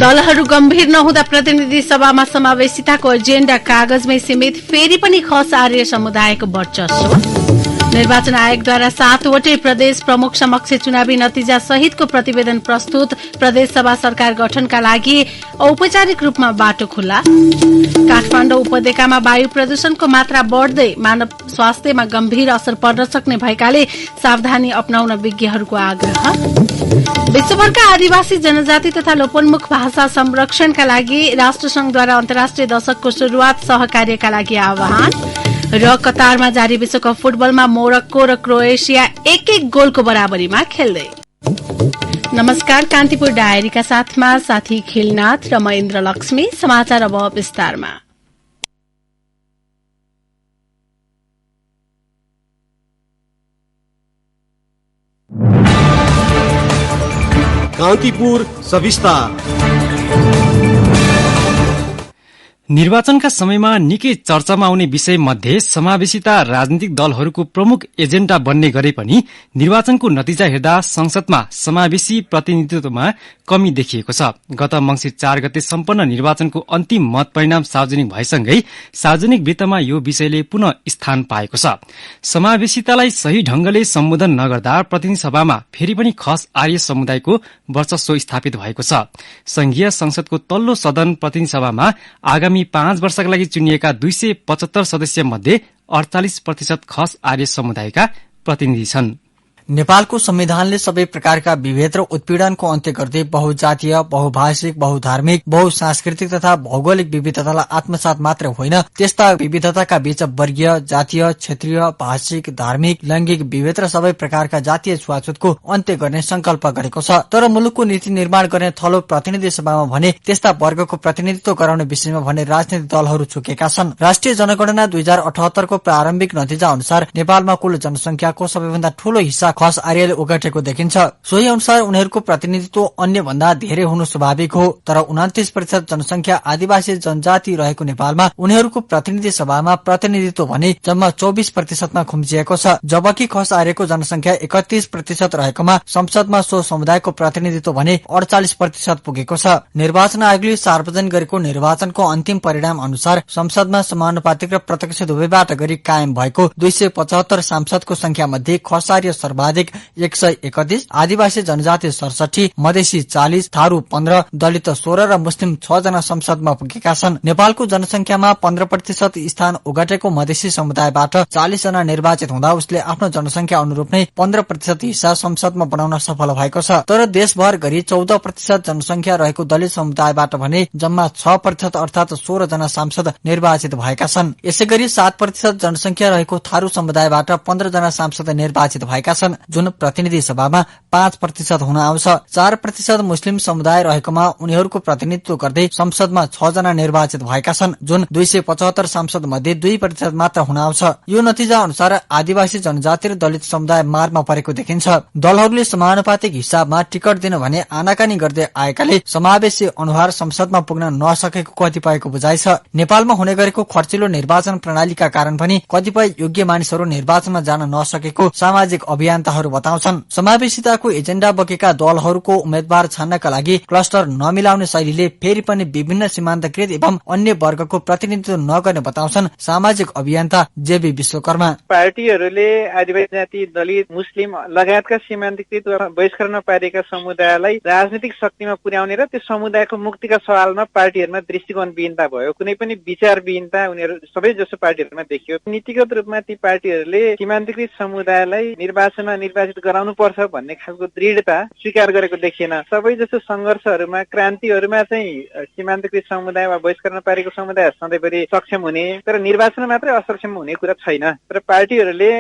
दलहरू गम्भीर नहुँदा प्रतिनिधि सभामा समावेशिताको एजेन्डा कागजमै सीमित, फेरि पनि खस आर्य समुदायको वर्चस्व। निर्वाचन आयोगद्वारा 7वटै प्रदेश प्रमुख समक्ष चुनावी नतिजा सहितको प्रतिवेदन प्रस्तुत, प्रदेश सभा सरकार गठनका लागि औपचारिक रूपमा बाटो खुल्ला। काठमाडौँ उपत्यकामा वायु प्रदूषणको मात्रा बढ्दै मानव स्वास्थ्यमा गम्भीर असर पर्न सक्ने भएकाले सावधानी अपनाउन विज्ञहरूको आग्रह। विश्वभरका आदिवासी जनजाति तथा लोपोन्मुख भाषा संरक्षणका लागि राष्ट्रसंघद्वारा अन्तर्राष्ट्रिय दशकको शुरूआत सहकार्यका लागि आह्वान। र कतारमा जारी विश्वकप फुटबलमा मोरक्को र क्रोएसिया एक गोलको बराबरीमा खेल्दै। नमस्कार, कान्तिपुर डायरीका साथमा साथी खिलनाथ र म इन्द्र लक्ष्मी। समाचार अब विस्तारमा। कान्तिपुर सविस्तार। निर्वाचनका समयमा निकै चर्चामा आउने विषय मध्ये समावेशिता राजनीतिक दलहरूको प्रमुख एजेन्डा बन्ने गरे पनि निर्वाचनको नतिजा हेर्दा संसदमा समावेशी प्रतिनिधित्वमा कमी देखिएको छ। गत मंसिर 4 गते सम्पन्न निर्वाचनको अन्तिम मत परिणाम सार्वजनिक भएसँगै सार्वजनिक वृत्तमा यो विषयले पुनः स्थान पाएको छ। समावेशितालाई सही ढंगले सम्बोधन नगर्दा प्रतिनिधि सभामा फेरि पनि खस आर्य समुदायको वर्चस्व स्थापित भएको छ। संघीय संसदको तल्लो सदन प्रतिनिधि सभामा आगामी 5 वर्षका लागि चुनिएका 275 सदस्य मध्ये 48% खस आर्य समुदायका प्रतिनिधि छन्। नेपालको संविधानले सबै प्रकारका विभेद र उत्पीड़नको अन्त्य गर्दै बहुजातीय, बहुभाषिक, बहुधार्मिक, बहुसांस्कृतिक तथा भौगोलिक विविधतालाई आत्मसात मात्र होइन, त्यस्ता विविधताका बीच वर्गीय, जातीय, क्षेत्रीय, भाषिक, धार्मिक, लैंगिक विभेद र सबै प्रकारका जातीय छुवाछुतको अन्त्य गर्ने संकल्प गरेको छ। तर मुलुकको नीति निर्माण गर्ने थलो प्रतिनिधि सभामा भने त्यस्ता वर्गको प्रतिनिधित्व गराउने विषयमा भने राजनीतिक दलहरू चुकेका छन्। राष्ट्रिय जनगणना 2078 को प्रारम्भिक नतिजा अनुसार नेपालमा कुल जनसंख्याको सबैभन्दा ठूलो हिस्सा खस आर्यले ओगटेको देखिन्छ। सोही अनुसार उनीहरूको प्रतिनिधित्व अन्य भन्दा धेरै हुनु स्वाभाविक हो। तर 29% जनसंख्या आदिवासी जनजाति रहेको नेपालमा उनीहरूको प्रतिनिधि सभामा प्रतिनिधित्व भने जम्मा 24% मा खुम्चिएको छ। जबकि खस आर्यको जनसंख्या 31% रहेकोमा संसदमा सो समुदायको प्रतिनिधित्व भने 48% पुगेको छ। निर्वाचन आयोगले सार्वजनिक गरेको निर्वाचनको अन्तिम परिणाम अनुसार संसदमा समानुपातिक र प्रत्यक्ष दुवैबाट गरी कायम भएको 275 सांसदको संख्या मध्ये खस आर्य सर्वाधिक 131, आदिवासी जनजाति 67, मधेसी 40, थारू 15, दलित 16 र मुस्लिम 6 जना संसदमा पुगेका छन्। नेपालको जनसंख्यामा 15% स्थान ओगटेको मधेसी समुदायबाट 40 जना निर्वाचित हुँदा उसले आफ्नो जनसंख्या अनुरूप नै 15% हिस्सा संसदमा बनाउन सफल भएको छ। तर देशभर गरी 14% जनसंख्या रहेको दलित समुदायबाट भने जम्मा 6% अर्थात 16 जना सांसद निर्वाचित भएका छन्। यसैगरी 7% जनसंख्या रहेको थारू समुदायबाट 15 जना सांसद निर्वाचित भएका छन्, जुन प्रतिनिधि सभामा 5% हुन आउँछ। 4% मुस्लिम समुदाय रहेकोमा उनीहरूको प्रतिनिधित्व गर्दै संसदमा 6 जना निर्वाचित भएका छन्, जुन 275 सांसद मध्ये 2% मात्र हुन आउँछ। यो नतिजा अनुसार आदिवासी जनजाति र दलित समुदाय मारमा परेको देखिन्छ। दलहरूले समानुपातिक हिसाबमा टिकट दिन भने आनाकानी गर्दै आएकाले समावेशी अनुहार संसदमा पुग्न नसकेको कतिपयको बुझाइ छ। नेपालमा हुने गरेको खर्चिलो निर्वाचन प्रणालीका कारण पनि कतिपय योग्य मानिसहरू निर्वाचनमा जान नसकेको सामाजिक अभियन्ताहरू बताउँछन्। समावेशिताको एजेन्डा बोकेका दलहरूको उम्मेद्वार छान्नका लागि क्लस्टर नमिलाउने शैलीले फेरि पनि विभिन्न सीमान्तकृत एवं अन्य वर्गको प्रतिनिधित्व नगर्ने बताउँछन् सामाजिक अभियन्ता जेबी विश्वकर्मा। पार्टीहरूले आदिवासी जाति, दलित, मुस्लिम लगायतका सीमान्तकृत बहिष्कार नपारेका समुदायलाई राजनीतिक शक्तिमा पुर्याउने र त्यो समुदायको मुक्तिका सवालमा पार्टीहरूमा दृष्टिकोण विहीनता भयो, कुनै पनि विचार विहीनता उनीहरू सबै जसो पार्टीहरूमा देखियो। नीतिगत रूपमा ती पार्टीहरूले सीमान्तकृत समुदायलाई निर्वाचनमा निर्वाचित गराउनु पर्छ भन्ने खालको दृढता स्वीकार गरेको देखिएन। सबै जसो संघर्षहरूमा, क्रान्तिहरूमा चाहिँ सीमान्तकृत समुदाय वा बहिष्कार नपारेको समुदाय सधैँभरि सक्षम हुने, तर निर्वाचनमा मात्रै असक्षम हुने कुरा छैन। तर पार्टीहरूले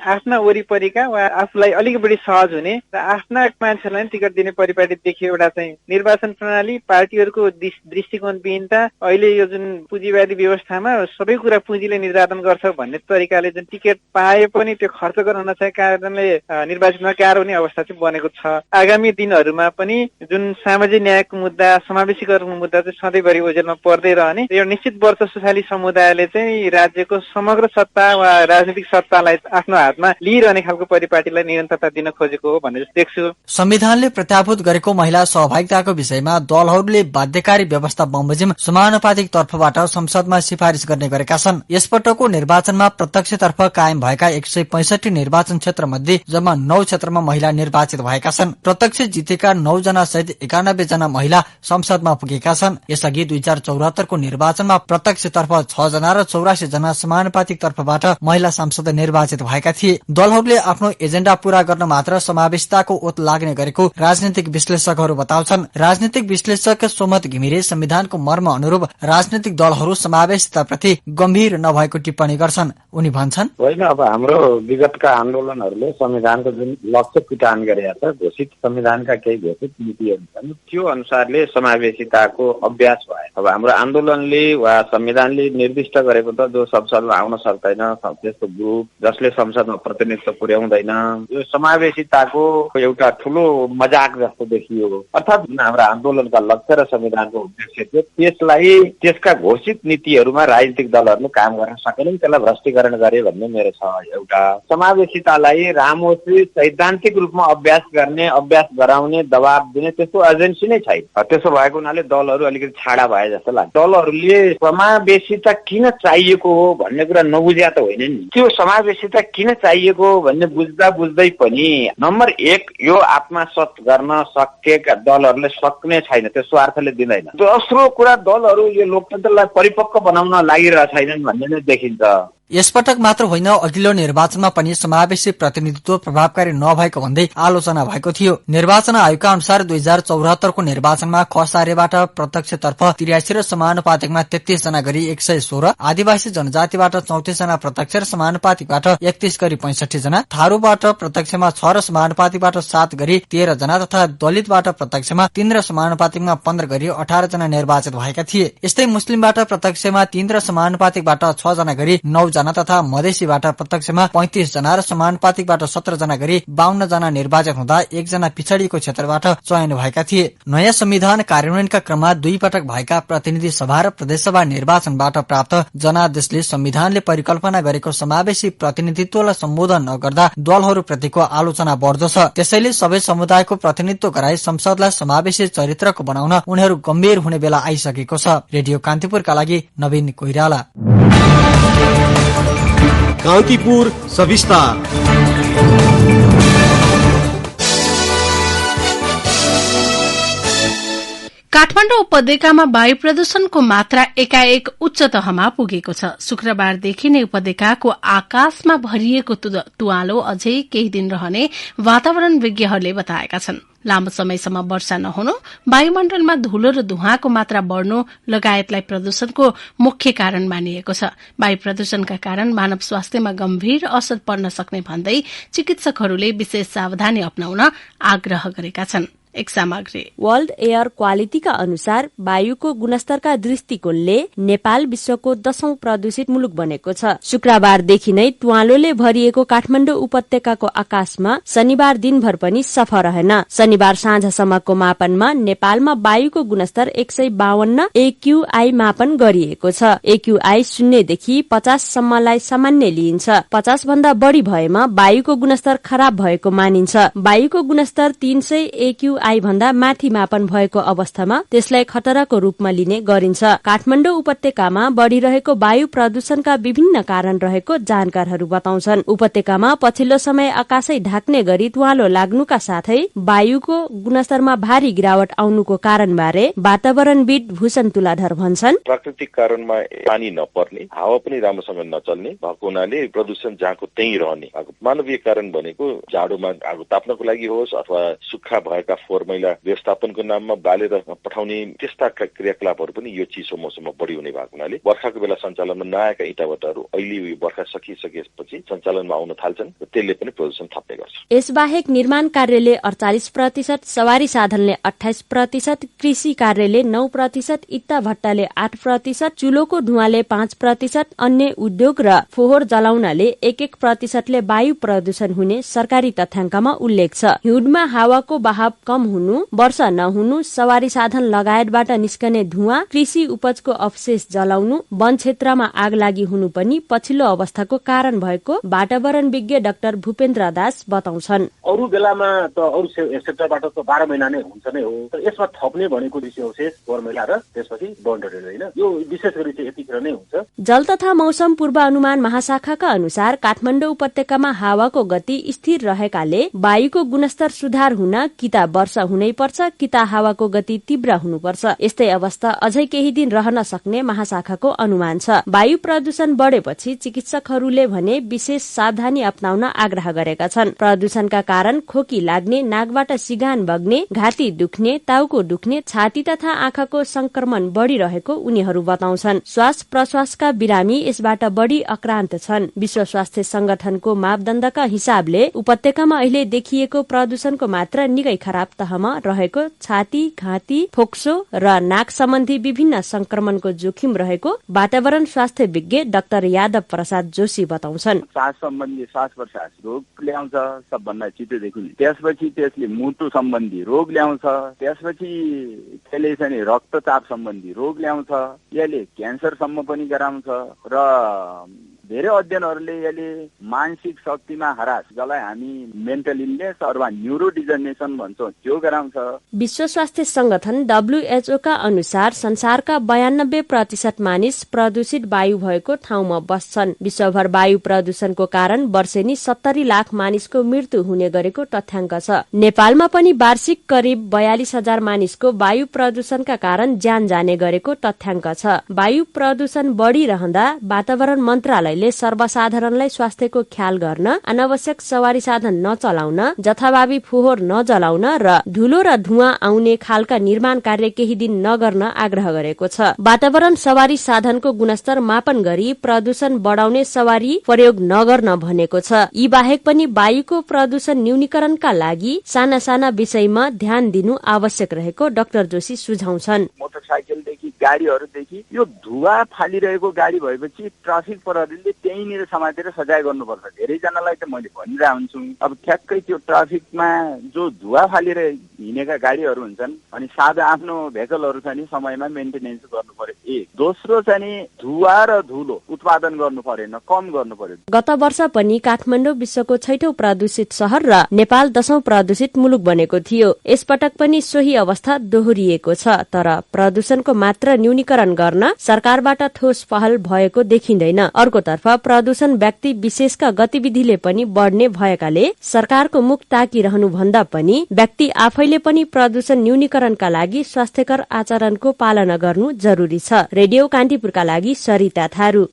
आफ्ना वरिपरिका वा आफूलाई अलिक बढी सहज हुने र आफ्ना मान्छेहरूलाई टिकट दिने परिपाटी देखियो। एउटा चाहिँ निर्वाचन प्रणाली, पार्टीहरूको दृष्टिकोण विहीनता, अहिले यो जुन पुँजीवादी व्यवस्थामा सबै कुरा पुँजीले निर्धारण गर्छ भन्ने तरिकाले जुन टिकट पाए पनि त्यो खर्च गर्न नचाहेको कारणले निर्वाचनमा गाह्रो हुने अवस्था चाहिँ बनेको छ। आगामी दिनहरूमा पनि जुन सामाजिक न्यायको मुद्दा, समावेशीकरणको मुद्दा चाहिँ सधैँभरि ओझेलमा पर्दै रहने, एउटा निश्चित वर्चस्वशाली समुदायले चाहिँ राज्यको समग्र सत्ता वा राजनीतिक सत्तालाई आफ्नो हातमा लिइरहने खालको परिपाटीलाई निरन्तरता दिन खोजेको हो भन्ने देख्छु। संविधानले प्रत्याभूत गरेको महिला सहभागिताको विषयमा दलहरूले बाध्यकारी व्यवस्था बमोजिम समानुपातिक तर्फबाट संसदमा सिफारिस गर्ने गरेका छन्। यसपटकको निर्वाचनमा प्रत्यक्षतर्फ कायम भएका 165 निर्वाचन क्षेत्र मध्ये जम्मा 9 क्षेत्रमा महिला निर्वाचित भएका छन्। प्रत्यक्ष जितेका 9 जना सहित 91 जना महिला संसदमा पुगेका छन्। यसअघि 2074 को निर्वाचनमा प्रत्यक्षतर्फ 6 जना र 84 जना समानुपातिक तर्फबाट महिला सांसद निर्वाचित भएका थिए। दलहरूले आफ्नो एजेण्डा पूरा गर्न मात्र समावेशिताको ओत लाग्ने गरेको राजनीतिक विश्लेषकहरू बताउँछन्। राजनीतिक विश्लेषक सोमत घिमिरे संविधानको मर्म अनुरूप राजनीतिक दलहरू समावेशिताप्रति गम्भीर नभएको टिप्पणी गर्छन्। उनी भन्छन्, होइन, अब हाम्रो विगतका आन्दोलनहरूले संविधानको जुन लक्ष्य पिटान गरेका छ, घोषित संविधानका केही घोषित नीतिहरू छन्, त्यो अनुसारले समावेशिताको अभ्यास भयो। अब हाम्रो आन्दोलनले वा संविधानले निर्दिष्ट गरेको त जो संसदमा आउन सक्दैन, त्यस्तो ग्रुप जसले संसदमा प्रतिनिधित्व पुर्याउँदैन, यो समावेशिताको एउटा ठूलो मजाक जस्तो देखियो। अर्थात् हाम्रो आन्दोलनका लक्ष्य र संविधानको उद्देश्य थियो, त्यसलाई त्यसका घोषित नीतिहरूमा राजनीतिक दलहरूले काम गर्न सकेनन्, त्यसलाई भ्रष्टीकरण गरे भन्ने मेरो छ। एउटा समावेशितालाई राम्रोसित सैद्धान्तिक रूपमा अभ्यास गर्ने, अभ्यास गराउने, दबाब दिने त्यस्तो एजेन्सी नै छैन। त्यसो भएको हुनाले दलहरू अलिकति छाडा भए जस्तो लाग्छ। दलहरूले समावेशिता किन चाहिएको हो भन्ने कुरा नबुझ्या त होइन नि। त्यो समावेशिता किन चाहिएको हो भन्ने बुझ्दा बुझ्दै पनि नम्बर 1 यो आत्मसात गर्न सकेका दलहरूले सक्ने छैन, त्यो स्वार्थले दिँदैन। दोस्रो कुरा, दलहरू यो लोकतन्त्रलाई परिपक्व बनाउन लागिरहेका छैनन् भन्ने नै देखिन्छ। यसपटक मात्र होइन, अघिल्लो निर्वाचनमा पनि समावेशी प्रतिनिधित्व प्रभावकारी नभएको भन्दै आलोचना भएको थियो। निर्वाचन आयोगका अनुसार 2074 को निर्वाचनमा खसारेबाट प्रत्यक्षतर्फ 83 र समानुपातिकमा 33 जना गरी 116, आदिवासी जनजातिबाट 34 जना प्रत्यक्ष र समानुपातिकबाट 31 गरी 65 जना, थारूबाट प्रत्यक्षमा 6 र समानुपातिकबाट 7 गरी 13 जना तथा दलितबाट प्रत्यक्षमा 3 र समानुपातिकमा 15 गरी 18 जना निर्वाचित भएका थिए। यस्तै मुस्लिमबाट प्रत्यक्षमा 3 र समानुपातिकबाट 6 जना गरी 9 जना तथा मधेसीबाट प्रत्यक्षमा 35 जना र समानुपातिकबाट 17 जना गरी 52 जना निर्वाचित हुँदा 1 जना पिछडिएको क्षेत्रबाट चयन भएका थिए। नयाँ संविधान कार्यान्वयनका क्रममा 2 पटक भएका प्रतिनिधि सभा र प्रदेशसभा निर्वाचनबाट प्राप्त जनादेशले संविधानले परिकल्पना गरेको समावेशी प्रतिनिधित्वलाई सम्बोधन नगर्दा दलहरूप्रतिको आलोचना बढ्दो छ। त्यसैले सबै समुदायको प्रतिनिधित्व गराई संसदलाई समावेशी चरित्रको बनाउन उनीहरू गम्भीर हुने बेला आइसकेको छ। रेडियो कान्तिपुरका लागि नवीन कोइराला। कान्तिपुर सविस्तार। काठमाडौँ उपत्यकामा वायु प्रदूषणको मात्रा एकाएक उच्च तहमा पुगेको छ। शुक्रबारदेखि नै उपत्यकाको आकाशमा भरिएको तुवालो अझै केही दिन रहने वातावरण विज्ञहरूले बताएका छन्। लामो समयसम्म वर्षा नहुनु, वायुमण्डलमा धूलो र धुवाँको मात्रा बढ़नु लगायतलाई प्रदूषणको मुख्य कारण मानिएको छ। वायु प्रदूषणका कारण मानव स्वास्थ्यमा गम्भीर असर पर्न सक्ने भन्दै चिकित्सकहरूले विशेष सावधानी अपनाउन आग्रह गरेका छन्। एक सामग्री वर्ल्ड एयर क्वालिटीका अनुसार वायुको गुणस्तरका दृष्टिकोणले नेपाल विश्वको 10औं प्रदूषित मुलुक बनेको छ। शुक्रबारदेखि नै तुवालोले भरिएको काठमाडौँ उपत्यकाको आकाशमा शनिबार दिनभर पनि सफा रहेन। शनिबार साँझसम्मको मापनमा नेपालमा वायुको गुणस्तर 152 AQI मापन गरिएको छ। AQI 0 देखि 50 सम्मलाई सामान्य लिइन्छ। 50 भन्दा बढ़ी भएमा वायुको गुणस्तर खराब भएको मानिन्छ। वायुको गुणस्तर 300 AQI भन्दा माथि मापन भएको अवस्थामा त्यसलाई खतराको रूपमा लिने गरिन्छ। काठमाडौँ उपत्यकामा बढ़िरहेको वायु प्रदूषणका विभिन्न कारण रहेको जानकारहरू बताउँछन्। उपत्यकामा पछिल्लो समय आकाशै ढाक्ने गरी तुवालो लाग्नुका साथै वायुको गुणस्तरमा भारी गिरावट आउनुको कारणबारे वातावरणविद भूषण तुलाधर भन्छन्, प्राकृतिक कारणमा पानी नपर्ने, हावा पनि राम्रोसँग नचल्ने भएको हुनाले प्रदूषण जहाँको त्यही रहने। मानवीय कारण भनेको जाडोमा आगो ताप्नको लागि होस् अथवा सुक्खा भएका फोहोर मैला व्यवस्थापनको नाममा बालेर पठाउने त्यस्ता क्रियाकलापहरू पनि यो चिसो मौसममा बढी हुने भएको हुनाले बर्खाको बेला सञ्चालनमा नआएका इँटाभट्टाहरू अहिले वर्षा सकिसकेपछि सञ्चालनमा आउन थाल्छन् र त्यसले पनि प्रदूषण थप्ने गर्छ। यसबाहेक निर्माण कार्यले 48%, सवारी साधनले 28%, कृषि कार्यले 9%, इट्टा भट्टाले 8%, चुलोको धुवाले 5%, अन्य उद्योग र फोहोर जलाउनाले 1% वायु प्रदूषण हुने सरकारी तथ्याङ्कमा उल्लेख छ। हिउँदमा हावाको बहाव कम हुनु, वर्षा नहुनु, सवारी साधन लगायतबाट निस्कने धुवा, कृषि उपजको अवशेष जलाउनु, वन क्षेत्रमा आगलागी हुनु पनि पछिल्लो अवस्थाको कारण भएको वातावरण विज्ञ डाक्टर भूपेन्द्र दास बताउँछन्। अरू बेलामा त अरू सेक्टरबाट त 12 महिना नै हुन्छ नै हो, तर यसमा थप्ने भनेको कृषि अवशेष, फोहोर मैला र त्यसपछि वन डडेल होइन, यो विशेष गरी चाहिँ यतिखेर नै हुन्छ। जल तथा मौसम पूर्वानुमान महाशाखाका अनुसार काठमाडौँ उपत्यकामा हावाको गति स्थिर रहेकाले वायुको गुणस्तर सुधार हुन कि त वर्षा हुनै पर्छ कि त हावाको गति तीव्र हुनुपर्छ। यस्तै अवस्था अझै केही दिन रहन सक्ने महाशाखाको अनुमान छ। वायु प्रदूषण बढेपछि चिकित्सकहरूले भने विशेष सावधानी अपनाउन आग्रह गरेका छन्। प्रदूषणका कारण खोकी लाग्ने, नाकबाट सिगान बग्ने, घाँटी दुख्ने, टाउको दुख्ने, छाती तथा आँखाको संक्रमण बढ़िरहेको उनीहरू बताउँछन्। श्वास प्रश्वासका बिरामी यसबाट बढ़ी आक्रान्त छन्। विश्व स्वास्थ्य संगठनको मापदण्डका हिसाबले उपत्यकामा अहिले देखिएको प्रदूषणको मात्रा निकै खराब तहमा रहेको, छाती, घाँटी, फोक्सो र नाक सम्बन्धी विभिन्न संक्रमणको जोखिम रहेको वातावरण स्वास्थ्य विज्ञ डाक्टर यादव प्रसाद जोशी बताउँछन्। श्वास सम्बन्धी श्वास प्रश्वास रोग ल्याउँछ सबभन्दा छिटोदेखि, त्यसपछि त्यसले मुटु सम्बन्धी रोग ल्याउँछ, त्यसपछि त्यसले चाहिँ रक्तचाप सम्बन्धी रोग ल्याउँछ, यसले क्यान्सरसम्म पनि गराउँछ र धेरै अध्ययनहरूले यसले मानसिक शक्तिमा ह्रास, जसलाई हामी मेन्टल इलनेस अथवा न्यूरोडिजनरेसन भन्छौँ, त्यो गराउँछ। विश्व स्वास्थ्य संगठन WHO का अनुसार संसारका 92% मानिस प्रदूषित वायु भएको ठाउँमा बस्छन्। विश्वभर वायु प्रदूषणको कारण वर्षेनी 70 लाख मानिसको मृत्यु हुने गरेको तथ्याङ्क छ। नेपालमा पनि वार्षिक करिब 42,000 मानिसको वायु प्रदूषणका कारण ज्यान जाने गरेको तथ्याङ्क छ। वायु प्रदूषण बढ़िरहँदा वातावरण मन्त्रालयले सर्वसाधारणलाई स्वास्थ्यको ख्याल गर्न, अनावश्यक सवारी साधन नचलाउन, जथाभावी फोहोर नजलाउन र धुलो र धुवा आउने खालका निर्माण कार्य केही दिन नगर्न आग्रह गरेको छ। वातावरण सवारी साधनको गुणस्तर मापन गरी प्रदूषण बढ़ाउने सवारी प्रयोग नगर्न भनेको छ। यी बाहेक पनि वायुको प्रदूषण न्यूनीकरणका लागि साना साना विषयमा ध्यान दिनु आवश्यक रहेको डाक्टर जोशी सुझाउँछन्। मोटरसाइकलदेखि गाडीहरूदेखि यो धुवा फालिरहेको गाडी भएपछि ट्राफिक प्रहरीले त्यहीँनिर समातेर सजाय गर्नुपर्छ। धेरैजनालाई त मैले भनिरहेको हुन्छु, अब ठ्याक्कै त्यो ट्राफिकमा जो धुवा फालेर हिँडेका गाडीहरू हुन्छन् अनि सादा आफ्नो भेकलहरू चाहिँ समयमा मेन्टेनेन्स गर्नु पर्यो। एक दोस्रो चाहिँ धुवा र धुलो उत्पादन गर्नु परेन, कम गर्नु पर्यो। गत वर्ष पनि काठमाडौँ विश्वको 6औं प्रदूषित शहर र नेपाल 10औं प्रदूषित मुलुक बनेको थियो। यसपटक पनि सोही अवस्था दोहोरिएको छ, तर प्रदूषणको मात्रा न्यूनीकरण गर्न सरकारबाट ठोस पहल भएको देखिँदैन। अर्कोतर्फ प्रदूषण व्यक्ति विशेषका गतिविधिले पनि बढ़ने भएकाले सरकारको मुख ताकिरहनु भन्दा पनि व्यक्ति आफैले पनि प्रदूषण न्यूनीकरणका लागि स्वास्थ्यकर आचरणको पालना गर्नु जरुरी छ। रेडियो कान्तिपुरका लागि सरिता थारू।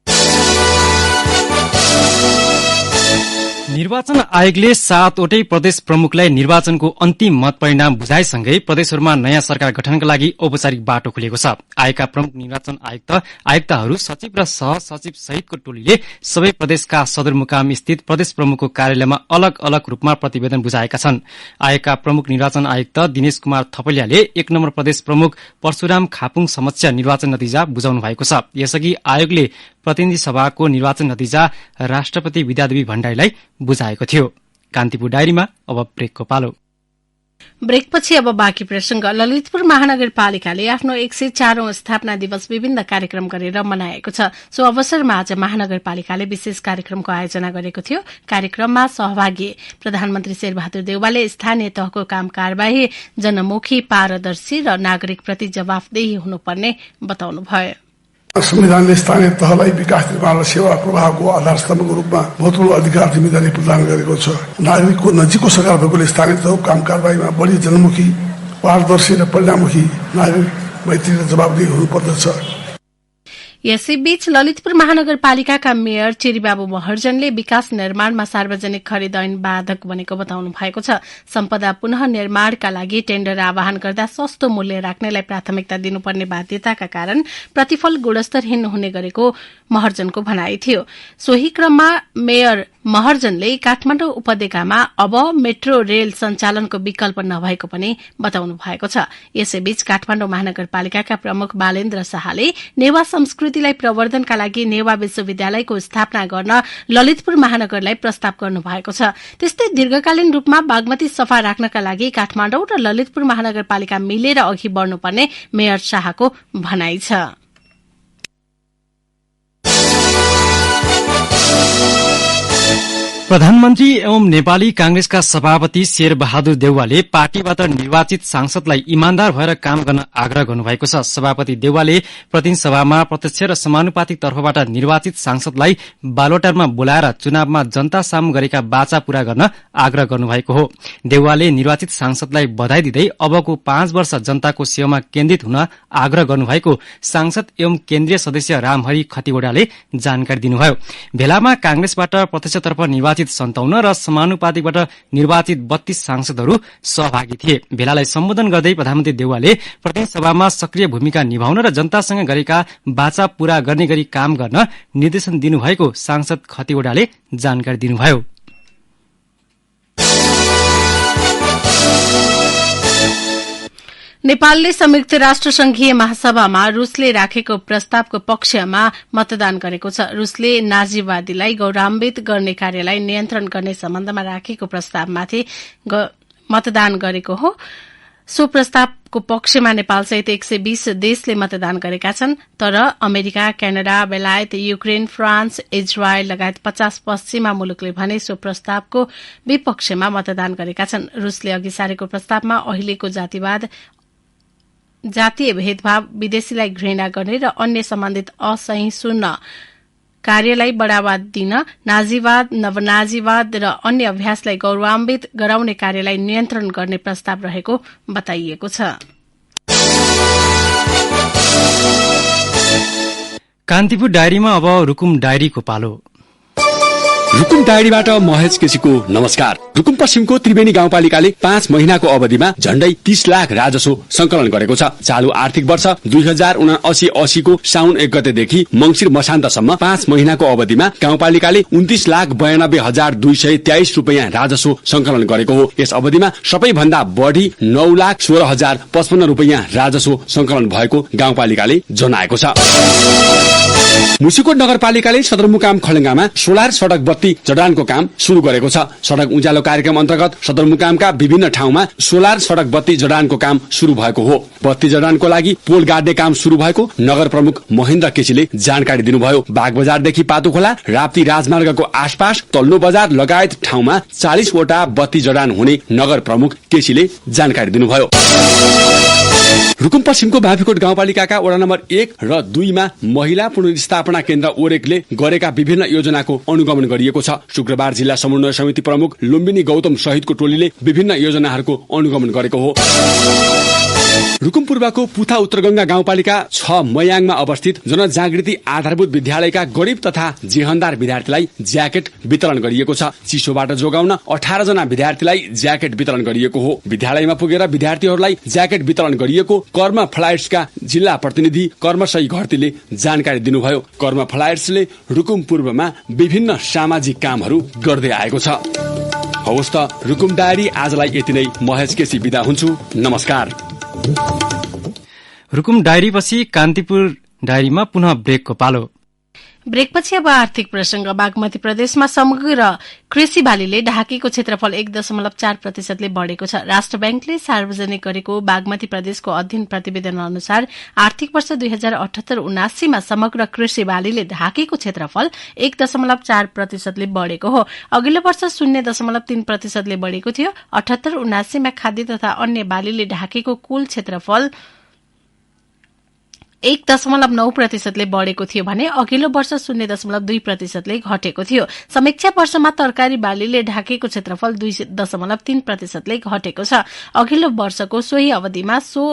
निर्वाचन आयोगले 7वटै प्रदेश प्रमुखलाई निर्वाचनको अन्तिम मत परिणाम बुझाएसँगै प्रदेशहरूमा नयाँ सरकार गठनका लागि औपचारिक बाटो खुलेको छ। आयोगका प्रमुख निर्वाचन आयुक्तहरू, सचिव र सहसचिव सहितको टोलीले सबै प्रदेशका सदरमुकाम स्थित प्रदेश प्रमुखको कार्यालयमा अलग अलग रूपमा प्रतिवेदन बुझाएका छन्। आयोगका प्रमुख निर्वाचन आयुक्त दिनेश कुमार थपलियाले 1 नम्बर प्रदेश प्रमुख परशुराम खापुङ समक्ष निर्वाचन नतिजा बुझाउनु भएको छ। यसअघि आयोगले प्रतिनिधि सभाको निर्वाचन नतिजा राष्ट्रपति विद्यादेवी भण्डारीलाई बुझाएको थियो। कान्तिपुर डायरीमा अब ब्रेकको पालो। ब्रेकपछि अब बाँकी प्रसंग। ललितपुर महानगरपालिकाले आफ्नो 104औं स्थापना दिवस विभिन्न कार्यक्रम गरेर मनाएको छ। सो अवसरमा आज महानगरपालिकाले विशेष कार्यक्रमको आयोजना गरेको थियो। कार्यक्रममा सहभागी प्रधानमन्त्री शेरबहादुर देउवाले स्थानीय तहको काम कारबाही जनमुखी, पारदर्शी र नागरिकप्रति जवाफदेही हुनुपर्ने बताउनुभयो। संविधानले स्थानीय तहलाई विकास निर्माण र सेवा प्रवाहको आधारस्तम्भको रूपमा महत्वपूर्ण अधिकार जिम्मेदारी प्रदान गरेको छ। नागरिकको नजिकको सरकार भएकोले स्थानीय तहको काम कारबाहीमा बढी जनमुखी, पारदर्शी र परिणाममुखी, नागरिक मैत्री र जवाबदेही हुनुपर्दछ। यसैबीच ललितपुर महानगरपालिकाका मेयर चेरीबाबु महर्जनले विकास निर्माणमा सार्वजनिक खरिद ऐन बाधक बनेको बताउनु भएको छ। सम्पदा पुनः निर्माणका लागि टेण्डर आह्वान गर्दा सस्तो मूल्य राख्नेलाई प्राथमिकता दिनुपर्ने बाध्यताका कारण प्रतिफल गुणस्तरहीन हुने गरेको महर्जनको भनाई थियो। सोही क्रममा मेयर महर्जनले काठमाडौँ उपत्यकामा अब मेट्रो रेल सञ्चालनको विकल्प नभएको पनि बताउनु भएको छ। यसैबीच काठमाडौँ महानगरपालिकाका प्रमुख बालेन्द्र शाहले नेवा संस्कृतिलाई प्रवर्धनका लागि नेवा विश्वविद्यालयको स्थापना गर्न ललितपुर महानगरलाई प्रस्ताव गर्नु भएको छ। त्यस्तै दीर्घकालीन रूपमा बागमती सफा राख्नका लागि काठमाडौँ र ललितपुर महानगरपालिका मिलेर अघि बढ्नुपर्ने मेयर शाहको भनाई छ। प्रधानमन्त्री एवं नेपाली कांग्रेसका सभापति शेरबहादुर देउवाले पार्टीबाट निर्वाचित सांसदलाई इमान्दार भएर काम गर्न आग्रह गर्नुभएको छ। सभापति देउवाले प्रतिनिधि सभामा प्रत्यक्ष र समानुपातिक तर्फबाट निर्वाचित सांसदलाई बालोटारमा बोलाएर चुनावमा जनता सामु गरेका वाचा पूरा गर्न आग्रह गर्नुभएको हो। देउवाले निर्वाचित सांसदलाई बधाई दिँदै अबको 5 वर्ष जनताको सेवामा केन्द्रित हुन आग्रह गर्नुभएको सांसद एवं केन्द्रीय सदस्य रामहरि खतिवड़ाले जानकारी दिनुभयो। भेलामा कांग्रेसबाट प्रत्यक्षतर्फ निर्वाचित 57 र समानुपातिकबाट निर्वाचित 32 सांसदहरू सहभागी थिए। भेलालाई सम्बोधन गर्दै प्रधानमन्त्री देउवाले प्रतिनिधि सभामा सक्रिय भूमिका निभाउन र जनतासँग गरेका वाचा पूरा गर्ने गरी काम गर्न निर्देशन दिनुभएको सांसद खतिवड़ाले जानकारी दिनुभयो। नेपालले संयुक्त राष्ट्र संघीय महासभामा रूसले राखेको प्रस्तावको पक्षमा मतदान गरेको छ। रूसले नाजीवादीलाई गौरवान्वित गर्ने कार्यलाई नियन्त्रण गर्ने सम्बन्धमा राखेको प्रस्तावमाथि मतदान गरेको हो। सो प्रस्तावको पक्षमा नेपालसहित 120 देशले मतदान गरेका छन्। तर अमेरिका, क्यानाडा, बेलायत, युक्रेन, फ्रान्स, इजरायल लगायत 50 पश्चिमा मुलुकले भने सो प्रस्तावको विपक्षमा मतदान गरेका छन्। रूसले अघि सारेको प्रस्तावमा अहिलेको जातीय भेदभाव, विदेशीलाई घृणा गर्ने र अन्य सम्बन्धित असहिष्णु कार्यलाई बढ़ावा दिन, नाजीवाद, नवनाजीवाद र अन्य अभ्यासलाई गौरवान्वित गराउने कार्यलाई नियन्त्रण गर्ने प्रस्ताव रहेको बताइएको छ। कान्तिपुर डायरीमा अब रुकुम डायरीको पालो। रुकुम डायरीबाट महेश केसीको नमस्कार। रुकुम पश्चिमको त्रिवेणी गाउँपालिकाले 5 महिनाको अवधिमा झण्डै 30 लाख राजस्व संकलन गरेको छ। चालु आर्थिक वर्ष 2079-80 को साउन 1 गतेदेखि मंगिर मसान्तसम्म 5 महिनाको अवधिमा गाउँपालिकाले 29,92,223 रुपैयाँ राजस्व संकलन गरेको हो। यस अवधिमा सबैभन्दा बढ़ी 9,16,055 रुपैयाँ राजस्व संकलन भएको गाउँपालिकाले जनाएको छ। मुसिकोट नगरपालिकाले सदरमुकाम खलंगामा सोलर सड़क बत्ती जडानको काम शुरू गरेको छ। सड़क उज्यालो कार्यक्रम अन्तर्गत सदरमुकामका विभिन्न ठाउँमा सोलर सड़क बत्ती जडानको काम शुरू भएको हो। बत्ती जडानको लागि पोल गाड्ने काम शुरू भएको नगर प्रमुख महेन्द्र केसीले जानकारी दिनुभयो। बागबजारदेखि पातुखोला, राप्ती राजमार्गको आसपास तल्लो बजार लगायत ठाउँमा 40 वटा बत्ती जडान हुने नगर प्रमुख केसीले जानकारी दिनुभयो। रुकुम पश्चिमको बाफीकोट गाउँपालिकाका वडा नम्बर 1 र 2 मा महिला पुनर्स्थापना केन्द्र ओरेकले गरेका विभिन्न योजनाको अनुगमन गरिएको छ। शुक्रबार जिल्ला समन्वय समिति प्रमुख लुम्बिनी गौतम सहितको टोलीले विभिन्न योजनाहरूको अनुगमन गरेको हो। रुकुम पूर्वको पुथा उत्तरगंगा गाउँपालिका 6 मयाङमा अवस्थित जनजागृति आधारभूत विद्यालयका गरीब तथा जेहनदार विद्यार्थीलाई ज्याकेट वितरण गरिएको छ। चिसोबाट जोगाउन 18 जना विद्यार्थीलाई ज्याकेट वितरण गरिएको हो। विद्यालयमा पुगेर विद्यार्थीहरूलाई ज्याकेट वितरण गरिएको कर्म फ्लायर्सका जिल्ला प्रतिनिधि कर्मशई घरतीले जानकारी दिनुभयो। कर्म फ्लायर्सले रुकुम पूर्वमा विभिन्न सामाजिक कामहरू गर्दै आएको छ। हवस् त रुकुम डायरी आजलाई यति नै। महेश केसी बिदा हुन्छु। नमस्कार। रुकुम डायरी पछि कान्तिपुर डायरीमा पुनः ब्रेकको पालो। ब्रेकपछि अब आर्थिक प्रसंग। बागमती प्रदेशमा समग्र कृषि बालीले ढाकेको क्षेत्रफल 1.4% बढ़ेको छ। राष्ट्र बैंकले सार्वजनिक गरेको बागमती प्रदेशको अध्ययन प्रतिवेदन अनुसार आर्थिक वर्ष 2078-79 मा समग्र कृषि बालीले ढाकेको क्षेत्रफल 1.4% बढ़ेको हो। अघिल्लो वर्ष 0.3% बढ़ेको थियो। 78-79 मा खाद्य तथा अन्य बालीले ढाकेको कुल क्षेत्रफल 1.9% बढेको थियो भने अघिल्लो वर्ष 0.2% घटेको थियो। समीक्षा वर्षमा तरकारी बालीले ढाकेको क्षेत्रफल 2.3% घटेको छ। अघिल्लो वर्षको सोही अवधिमा सो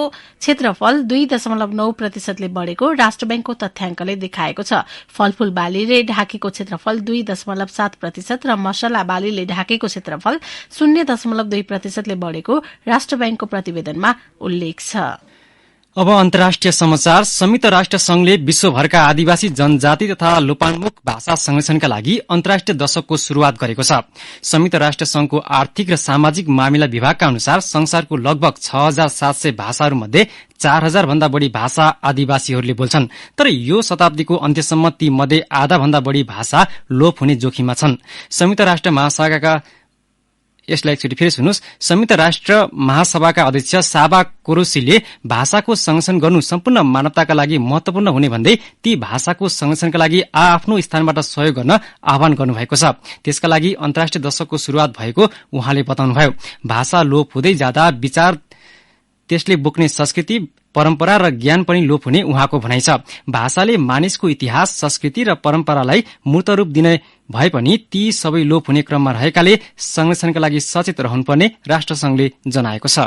क्षेत्रफल 2.9% बढेको राष्ट्र बैंकको तथ्याङ्कले देखाएको छ। फलफूल बालीले ढाकेको क्षेत्रफल 2.7% र मसला बालीले ढाकेको क्षेत्रफल 0.2% बढेको राष्ट्र बैंकको प्रतिवेदनमा उल्लेख छ। अब अन्तर्राष्ट्रिय समाचार। संयुक्त राष्ट्र संघले विश्वभरका आदिवासी जनजाति तथा लोपान्मुख भाषा संरक्षणका लागि अन्तर्राष्ट्रिय दशकको शुरूआत गरेको छ। संयुक्त राष्ट्र संघको आर्थिक र सामाजिक मामिला विभागका अनुसार संसारको लगभग 6,700 भाषाहरू मध्ये 4,000 भन्दा बढ़ी भाषा आदिवासीहरूले बोल्छन्। तर यो शताब्दीको अन्त्यसम्म ती मध्ये आधा भन्दा बढ़ी भाषा लोप हुने जोखिममा छन्। संयुक्त राष्ट्र महासभाका यसलाई एकचोटि फेरि सुन्नुहोस्। संयुक्त राष्ट्र महासभाका अध्यक्ष साबा कोरोसीले भाषाको संरक्षण गर्नु सम्पूर्ण मानवताका लागि महत्वपूर्ण हुने भन्दै ती भाषाको संरक्षणका लागि आफ्नो स्थानबाट सहयोग गर्न आह्वान गर्नुभएको छ। त्यसका लागि अन्तर्राष्ट्रिय दशकको शुरूआत भएको उहाँले बताउनुभयो। भाषा लोप हुँदै जाँदा विचार त्यसले बोक्ने संस्कृति परम्परा र ज्ञान पनि लोप हुने उहाँको भनाइ छ। भाषाले मानिसको इतिहास, संस्कृति र परम्परालाई मूर्त रूप दिने भए पनि ती सबै लोप हुने क्रममा रहेकाले संरक्षणका लागि सचेत रहनुपर्ने राष्ट्रसंघले जनाएको छ।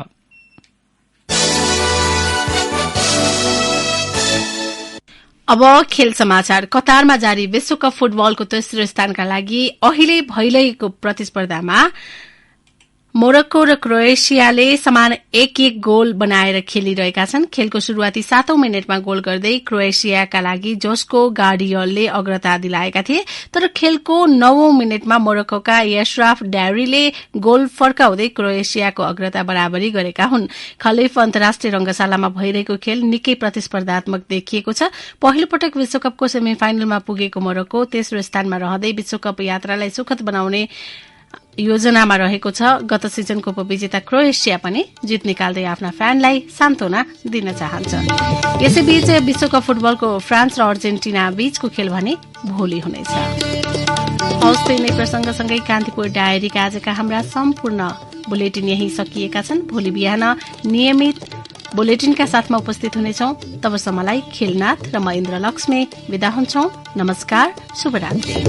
अब खेल समाचार। कतारमा जारी विश्वकप फुटबलको तेस्रो स्थानका लागि अहिले भइरहेको प्रतिस्पर्धामा मोरक्को र क्रोएसियाले समान 1-1 गोल बनाएर खेलिरहेका छन्। खेलको शुरूआती 7औं मिनटमा गोल गर्दै क्रोएसियाका लागि जोस्को गार्डियलले अग्रता दिलाएका थिए। तर खेलको 9औं मिनटमा मोरक्कोका यशराफ ड्यारीले गोल फर्काउँदै क्रोएसियाको अग्रता बराबरी गरेका हुन्। खलीफ अन्तर्राष्ट्रिय रंगशालामा भइरहेको खेल निकै प्रतिस्पर्धात्मक देखिएको छ। पहिलो पटक विश्वकपको सेमिफाइनलमा पुगेको मोरक्को तेस्रो स्थानमा रहँदै विश्वकप यात्रालाई सुखद बनाउने योजनामा रहेको छ। गत सिजनको उपविजेता क्रोएसिया पनि जित निकाल्दै आफ्ना फ्यानलाई सान्त्वना दिन चाहन्छ। यसैबीच विश्वकप फुटबलको फ्रान्स र अर्जेन्टिना बीचको खेल भने भोलि हुनेछ। हौस् नै प्रसंगसँगै कान्तिपुर डायरीका आजका हाम्रा सम्पूर्ण बुलेटिन यही सकिएका छन्। भोलि बिहान नियमित बुलेटिनका साथमा उपस्थित हुनेछौं। तबसम्मलाई खेलनाथ र म इन्द्र लक्ष्मी विदा हुन्छौं। नमस्कार, शुभरात्रि।